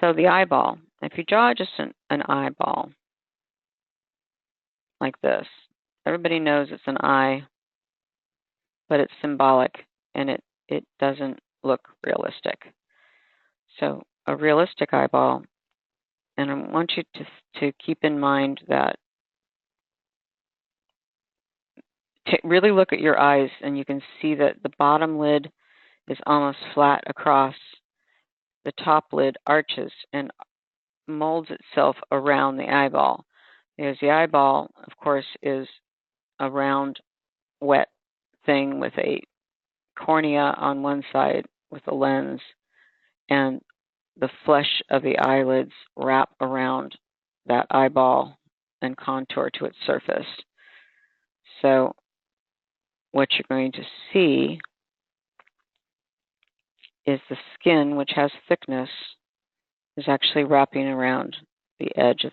So the eyeball, if you draw just an eyeball like this, everybody knows it's an eye, but it's symbolic and it doesn't look realistic. So a realistic eyeball, and I want you to keep in mind that really look at your eyes, and you can see that the bottom lid is almost flat across. The top lid arches and molds itself around the eyeball, because the eyeball, of course, is a round, wet thing with a cornea on one side with a lens, and the flesh of the eyelids wrap around that eyeball and contour to its surface. So what you're going to see is the skin, which has thickness, is actually wrapping around the edge of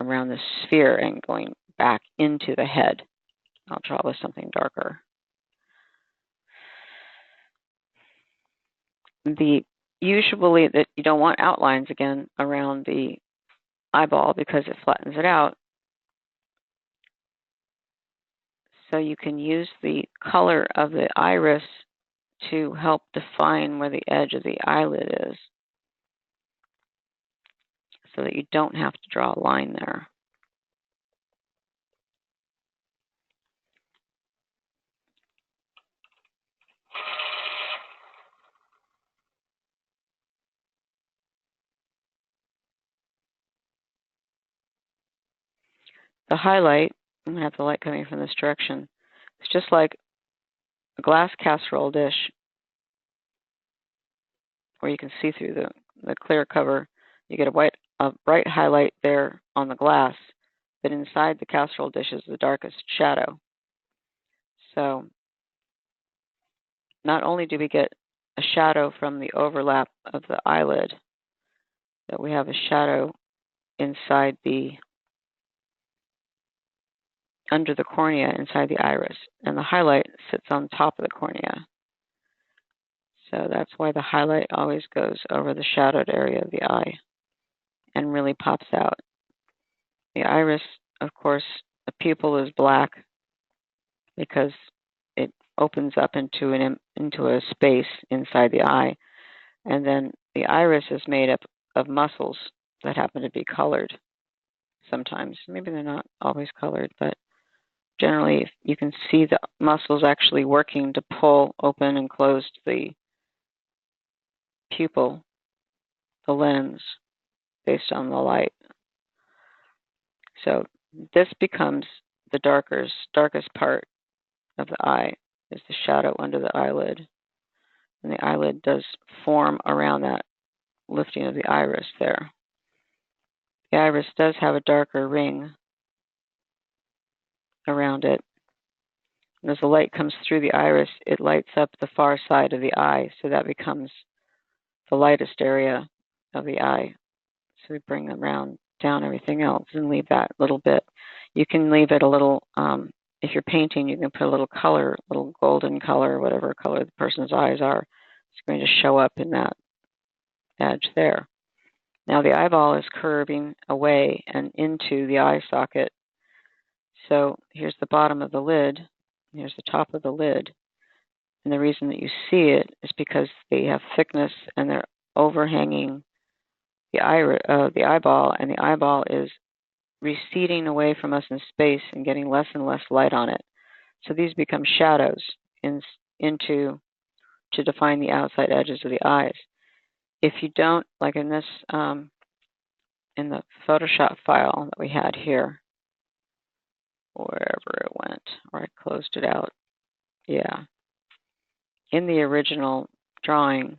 around the sphere and going back into the head. I'll draw with something darker. Usually that you don't want outlines again around the eyeball because it flattens it out. So you can use the color of the iris to help define where the edge of the eyelid is, so that you don't have to draw a line there. The highlight, I'm going to have the light coming from this direction. It's just like a glass casserole dish where you can see through the clear cover. You get a bright highlight there on the glass, but inside the casserole dish is the darkest shadow. So not only do we get a shadow from the overlap of the eyelid, but we have a shadow inside under the cornea, inside the iris, and the highlight sits on top of the cornea. So that's why the highlight always goes over the shadowed area of the eye and really pops out. The iris, of course, the pupil is black because it opens up into a space inside the eye, and then the iris is made up of muscles that happen to be colored sometimes. Maybe they're not always colored, but generally you can see the muscles actually working to pull open and close the pupil, the lens, based on the light. So this becomes the darkest part of the eye, is the shadow under the eyelid. And the eyelid does form around that lifting of the iris there. The iris does have a darker ring around it. And as the light comes through the iris, it lights up the far side of the eye, so that becomes the lightest area of the eye. So we bring down everything else and leave that little bit. You can leave it a little, if you're painting, you can put a little color, a little golden color, whatever color the person's eyes are. It's going to show up in that edge there. Now the eyeball is curving away and into the eye socket. So here's the bottom of the lid. Here's the top of the lid. And the reason that you see it is because they have thickness and they're overhanging the eyeball, and the eyeball is receding away from us in space and getting less and less light on it. So these become shadows to define the outside edges of the eyes. If you don't, like in this, in the Photoshop file that we had here, wherever it went, or I closed it out. Yeah. In the original drawing,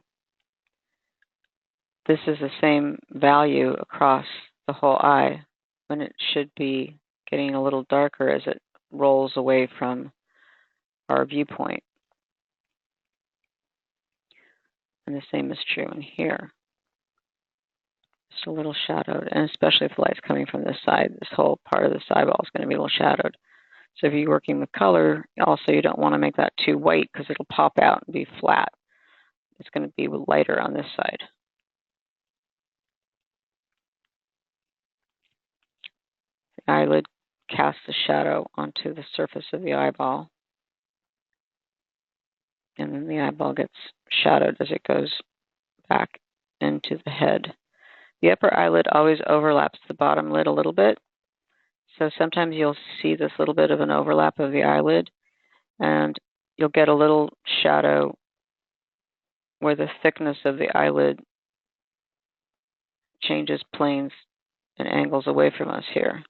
this is the same value across the whole eye, when it should be getting a little darker as it rolls away from our viewpoint. And the same is true in here. Just a little shadowed, and especially if the light's coming from this side, this whole part of this eyeball is going to be a little shadowed. So if you're working with color, also you don't want to make that too white because it'll pop out and be flat. It's going to be lighter on this side. eyelid casts a shadow onto the surface of the eyeball. And then the eyeball gets shadowed as it goes back into the head. The upper eyelid always overlaps the bottom lid a little bit. So sometimes you'll see this little bit of an overlap of the eyelid, and you'll get a little shadow where the thickness of the eyelid changes planes and angles away from us here.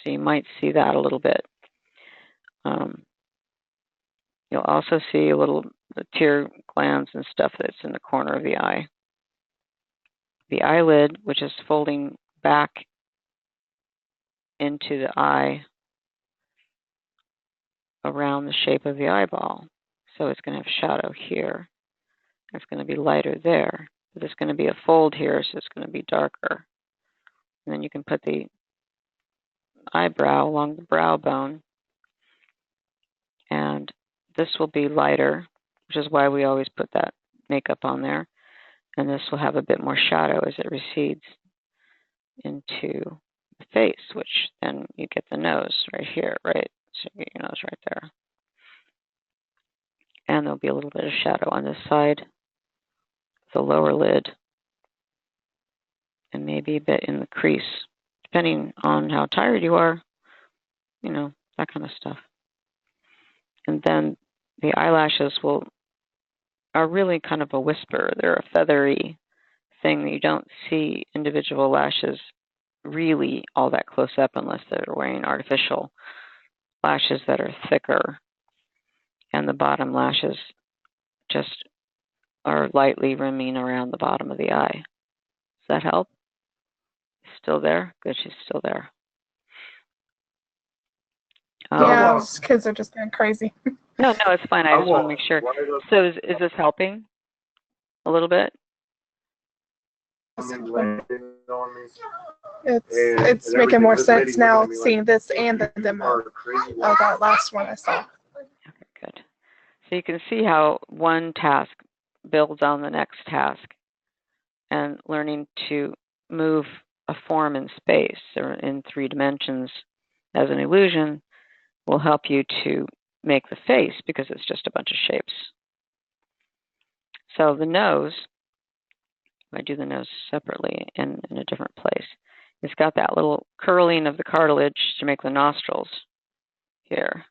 So you might see that a little bit. You'll also see a little the tear glands and stuff that's in the corner of the eye. The eyelid, which is folding back into the eye around the shape of the eyeball. So it's going to have shadow here. It's going to be lighter there. But there's going to be a fold here, so it's going to be darker. And then you can put the eyebrow along the brow bone. And this will be lighter, which is why we always put that makeup on there. And this will have a bit more shadow as it recedes into the face, which then you get the nose right here, right? So you get your nose right there. And there'll be a little bit of shadow on this side, the lower lid, and maybe a bit in the crease, depending on how tired you are, you know, that kind of stuff. And then the eyelashes are really kind of a whisper. They're a feathery thing that you don't see individual lashes really all that close up unless they're wearing artificial lashes that are thicker. And the bottom lashes just are lightly rimming around the bottom of the eye. Does that help? Still there? Good, she's still there. Yeah, kids are just going crazy. No, it's fine. I just want to make sure. So is this helping a little bit? It's making more sense now, seeing this and the demo of that last one I saw. Okay, good. So you can see how one task builds on the next task, and learning to move a form in space or in 3 dimensions as an illusion will help you to make the face because it's just a bunch of shapes. So the nose, I do the nose separately in a different place. It's got that little curling of the cartilage to make the nostrils here.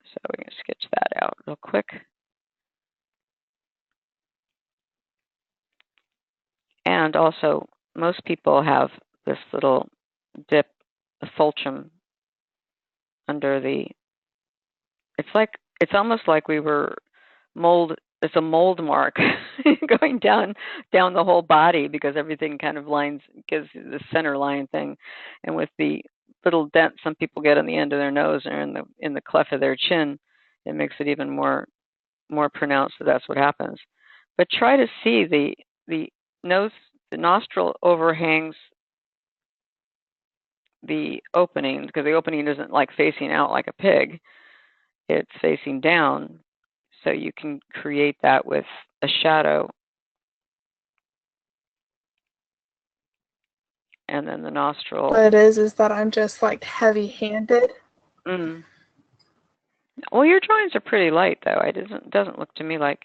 So we're going to sketch that out real quick. And also, most people have this little dip, a fulcrum under the, it's almost like we were it's a mold mark going down the whole body because everything kind of gives the center line thing. And with the little dent some people get on the end of their nose or in the cleft of their chin, it makes it even more pronounced that that's what happens. But try to see the nose, the nostril overhangs the opening because the opening isn't like facing out like a pig. It's facing down. So you can create that with a shadow. And then the nostril. What it is that I'm just like heavy-handed. Mm. Well, your drawings are pretty light, though. It doesn't look to me like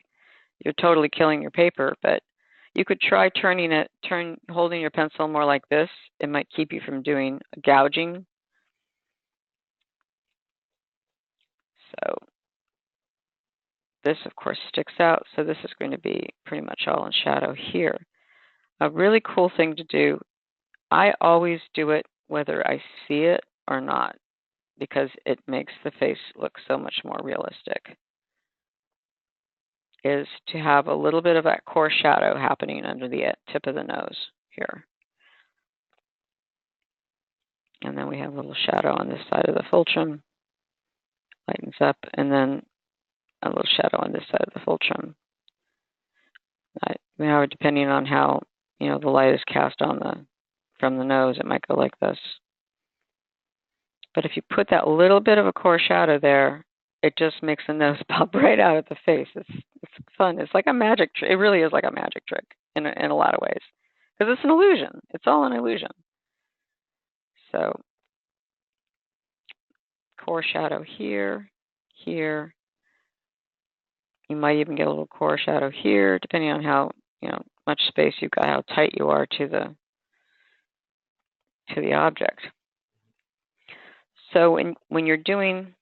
you're totally killing your paper, but you could try holding your pencil more like this. It might keep you from doing gouging. So this, of course, sticks out. So this is going to be pretty much all in shadow here. A really cool thing to do, I always do it whether I see it or not, because it makes the face look so much more realistic, is to have a little bit of that core shadow happening under the tip of the nose here. And then we have a little shadow on this side of the fulcrum, lightens up, and then a little shadow on this side of the fulcrum. Depending on how the light is cast from the nose, it might go like this. But if you put that little bit of a core shadow there, it just makes the nose pop right out of the face. It's fun. It's like a magic trick. It really is like a magic trick in a lot of ways, because it's an illusion. It's all an illusion. So core shadow here, here. You might even get a little core shadow here, depending on how much space you've got, how tight you are to the object. So when you're doing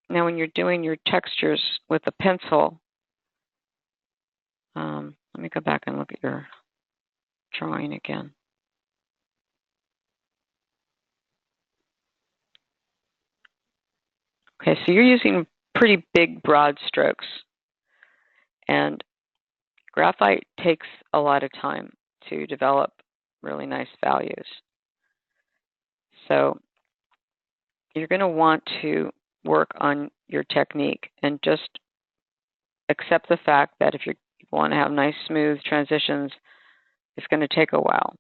your textures with a pencil, let me go back and look at your drawing again. Okay, so you're using pretty big, broad strokes. And graphite takes a lot of time to develop really nice values. So you're going to want to work on your technique and just accept the fact that if you want to have nice, smooth transitions, it's going to take a while.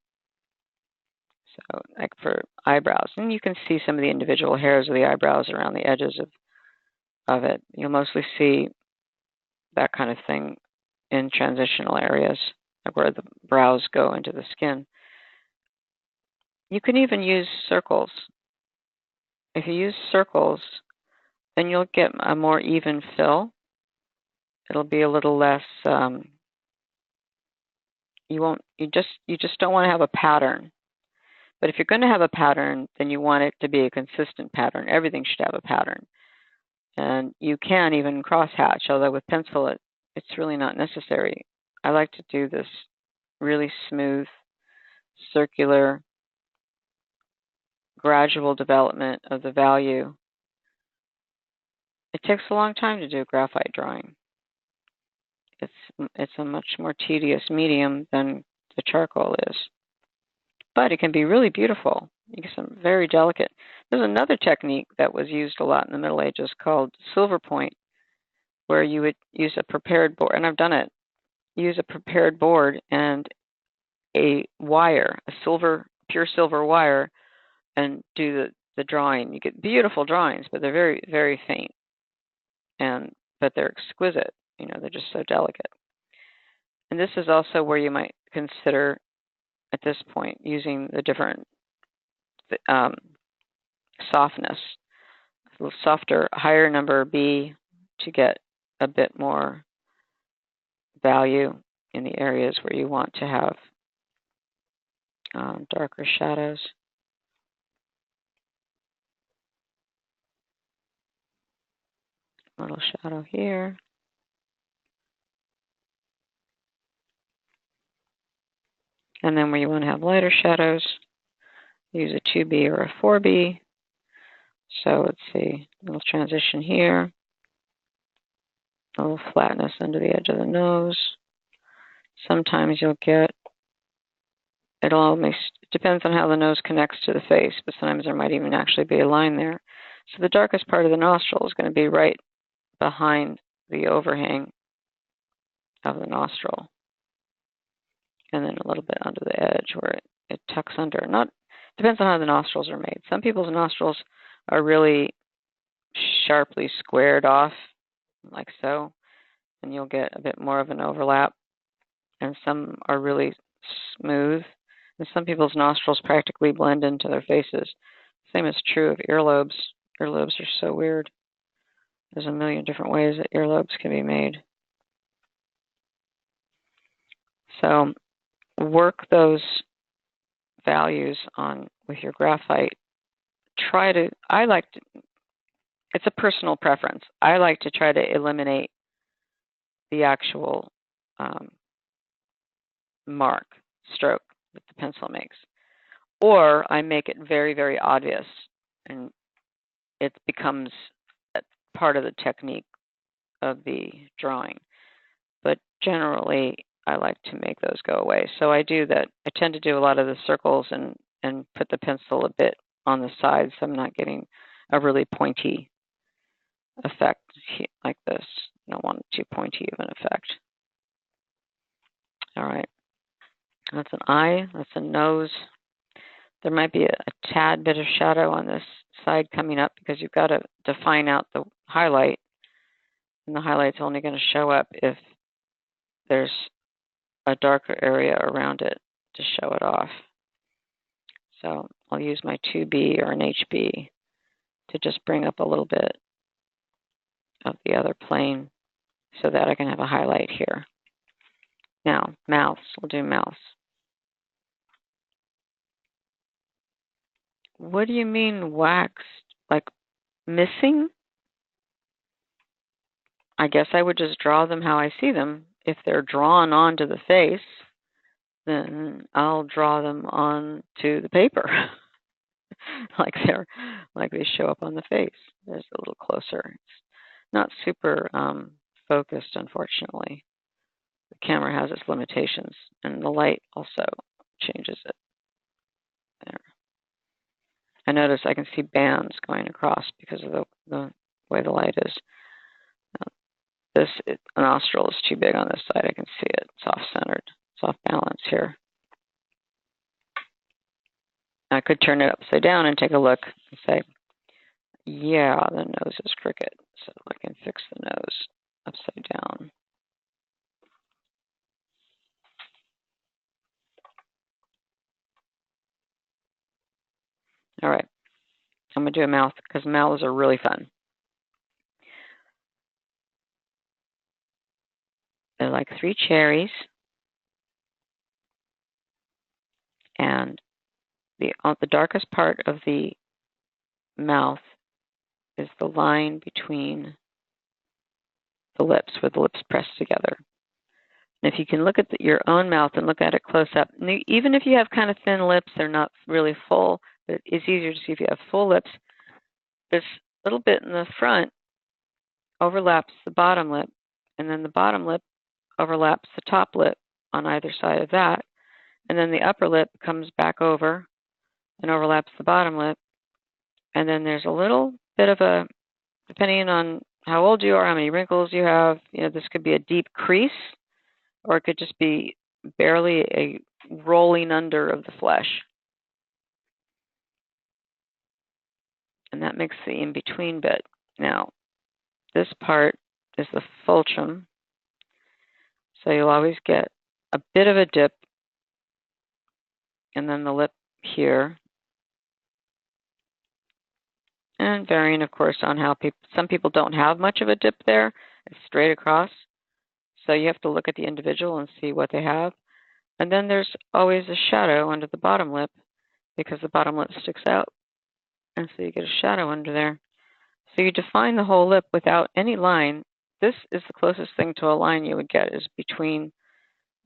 So like for eyebrows, and you can see some of the individual hairs of the eyebrows around the edges of it. You'll mostly see that kind of thing in transitional areas, like where the brows go into the skin. You can even use circles. If you use circles, then you'll get a more even fill. It'll be a little less. You just don't want to have a pattern. But if you're going to have a pattern, then you want it to be a consistent pattern. Everything should have a pattern. And you can even cross-hatch, although with pencil, it's really not necessary. I like to do this really smooth, circular, gradual development of the value. It takes a long time to do graphite drawing. It's a much more tedious medium than the charcoal is. But it can be really beautiful. You get some very delicate. There's another technique that was used a lot in the Middle Ages called silver point, where you would use a prepared board, and I've done it. Use a prepared board and a wire, a pure silver wire, and do the drawing. You get beautiful drawings, but they're very, very faint, but they're exquisite. They're just so delicate. And this is also where you might consider, at this point, using the different softness, a little softer, higher number B to get a bit more value in the areas where you want to have darker shadows. A little shadow here. And then where you want to have lighter shadows, use a 2B or a 4B. So let's see, a little transition here, a little flatness under the edge of the nose. Sometimes you'll get, it depends on how the nose connects to the face, but sometimes there might even actually be a line there. So the darkest part of the nostril is going to be right behind the overhang of the nostril. And then a little bit under the edge where it tucks under. Depends on how the nostrils are made. Some people's nostrils are really sharply squared off, like so, and you'll get a bit more of an overlap. And some are really smooth, and some people's nostrils practically blend into their faces. Same is true of earlobes. Earlobes are so weird. There's a million different ways that earlobes can be made. So work those values on with your graphite. It's a personal preference. I like to try to eliminate the actual stroke that the pencil makes. Or I make it very, very obvious, and it becomes part of the technique of the drawing. But generally, I like to make those go away. So I do that. I tend to do a lot of the circles and put the pencil a bit on the side, so I'm not getting a really pointy effect like this. I don't want too pointy of an effect. All right. That's an eye. That's a nose. There might be a tad bit of shadow on this side coming up because you've got to define out the highlight. And the highlight's only going to show up if there's a darker area around it to show it off. So I'll use my 2B or an HB to just bring up a little bit of the other plane so that I can have a highlight here. Now, mouths. We'll do mouths. What do you mean waxed? Like missing? I guess I would just draw them how I see them. If they're drawn onto the face, then I'll draw them onto the paper. like they show up on the face. There's a little closer. It's not super focused, unfortunately. The camera has its limitations, and the light also changes it. There. I notice I can see bands going across because of the way the light is. This nostril is too big on this side. I can see it. It's off-centered. It's off-balance here. I could turn it upside down and take a look and say, yeah, the nose is crooked. So I can fix the nose upside down. All right. I'm going to do a mouth because mouths are really fun. They're like 3 cherries. And the darkest part of the mouth is the line between the lips, where the lips press together. And if you can look at your own mouth and look at it close up, even if you have kind of thin lips, they're not really full, but it's easier to see if you have full lips. This little bit in the front overlaps the bottom lip, and then the bottom lip overlaps the top lip on either side of that. And then the upper lip comes back over and overlaps the bottom lip. And then there's a little bit of a, depending on how old you are, how many wrinkles you have, this could be a deep crease, or it could just be barely a rolling under of the flesh. And that makes the in-between bit. Now, this part is the fulcrum. So you'll always get a bit of a dip, and then the lip here. And varying, of course, on how some people don't have much of a dip there. It's straight across. So you have to look at the individual and see what they have. And then there's always a shadow under the bottom lip because the bottom lip sticks out. And so you get a shadow under there. So you define the whole lip without any line. This is the closest thing to a line you would get, is between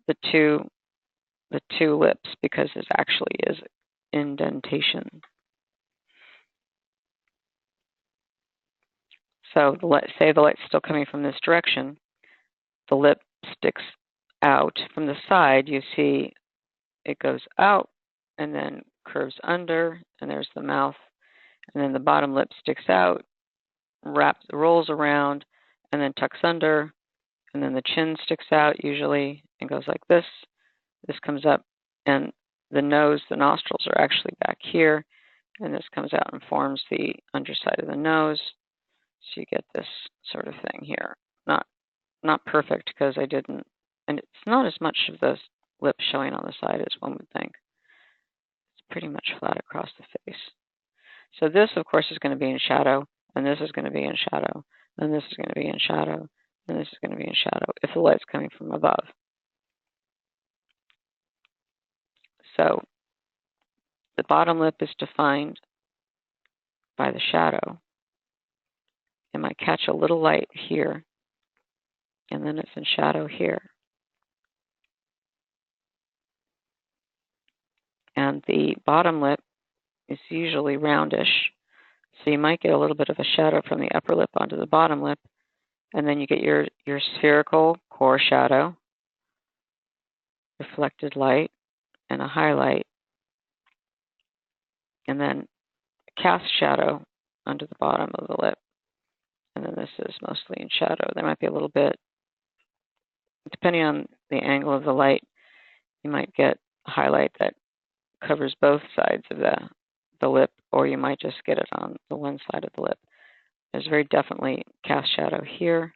the two lips, because it actually is indentation. So let's say the light's still coming from this direction. The lip sticks out from the side. You see it goes out and then curves under, and there's the mouth. And then the bottom lip sticks out, rolls around, and then tucks under. And then the chin sticks out usually and goes like this. This comes up, and the nose, the nostrils are actually back here. And this comes out and forms the underside of the nose. So you get this sort of thing here. Not perfect because I didn't, and it's not as much of the lip showing on the side as one would think. It's pretty much flat across the face. So this, of course, is going to be in shadow, and this is going to be in shadow, and this is going to be in shadow, and this is going to be in shadow if the light's coming from above. So the bottom lip is defined by the shadow. It might catch a little light here, and then it's in shadow here. And the bottom lip is usually roundish, so you might get a little bit of a shadow from the upper lip onto the bottom lip, and then you get your spherical core shadow, reflected light, and a highlight, and then a cast shadow under the bottom of the lip. And then this is mostly in shadow. There might be a little bit, depending on the angle of the light, you might get a highlight that covers both sides of the lip, or you might just get it on the one side of the lip. There's very definitely cast shadow here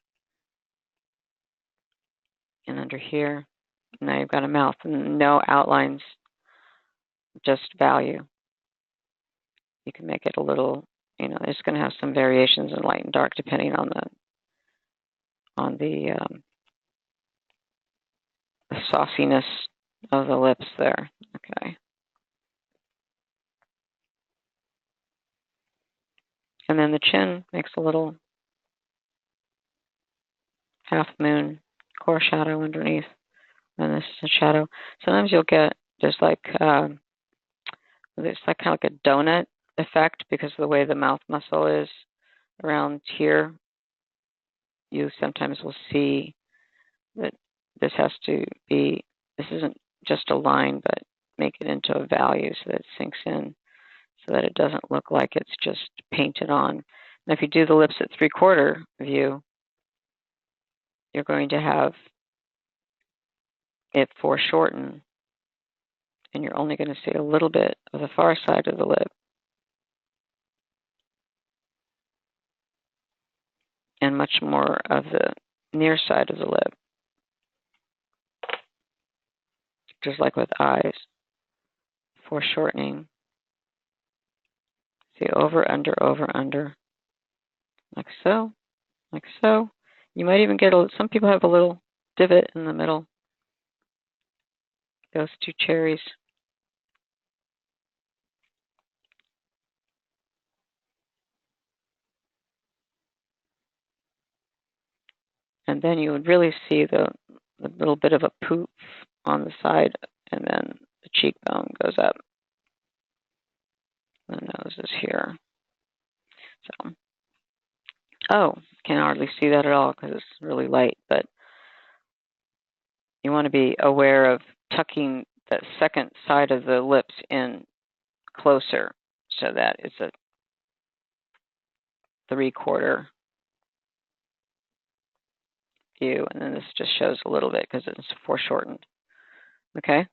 and under here. Now you've got a mouth and no outlines, just value. You can make it a little, it's going to have some variations in light and dark depending on the sauciness of the lips there. Okay. And then the chin makes a little half moon core shadow underneath. And this is a shadow. Sometimes you'll get just like it's like kind of like a donut effect because of the way the mouth muscle is around here. You sometimes will see that this isn't just a line, but make it into a value so that it sinks in, so that it doesn't look like it's just painted on. And if you do the lips at 3/4 view, you're going to have it foreshorten, and you're only going to see a little bit of the far side of the lip. And much more of the near side of the lip. Just like with eyes. Foreshortening. See, over, under. Like so. Like so. You might even get some people have a little divot in the middle. Those two cherries. And then you would really see the little bit of a poof on the side, and then the cheekbone goes up. The nose is here. So, can't hardly see that at all because it's really light, but you want to be aware of tucking the second side of the lips in closer so that it's a 3/4 view, and then this just shows a little bit because it's foreshortened. Okay.